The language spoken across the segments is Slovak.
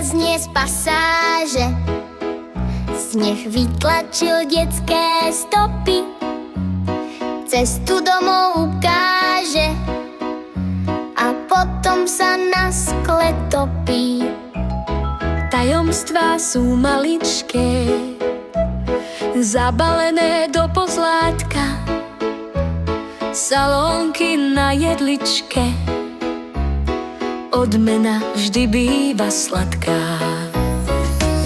znie z pasáže. Sneh vytlačil detské stopy, cestu domov ukáže a potom sa na skle topí. Tajomstvá sú maličké, zabalené do pozlátka, salónky na jedličke, odmena vždy býva sladká.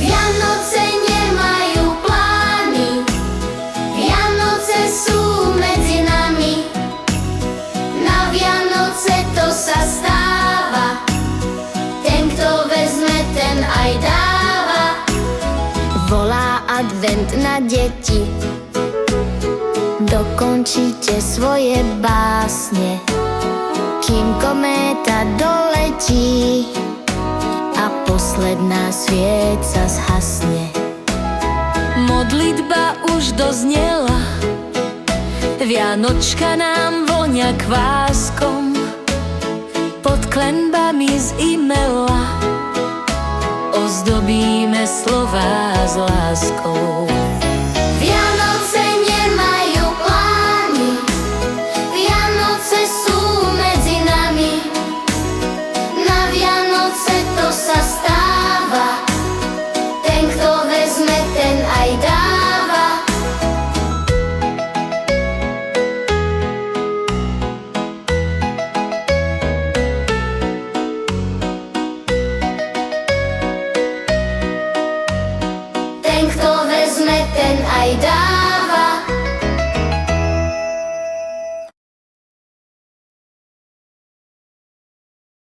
Vianoce nemajú plány, Vianoce sú medzi nami. Na Vianoce to sa stáva, ten, kto vezme, ten aj dáva. Volá advent na deti, dokončite svoje básne, kým kométa doletí a posledná svieca zhasne. Modlitba už doznela, Vianočka nám vonia kváskom, pod klenbami z e-maila ozdobíme slová s láskou.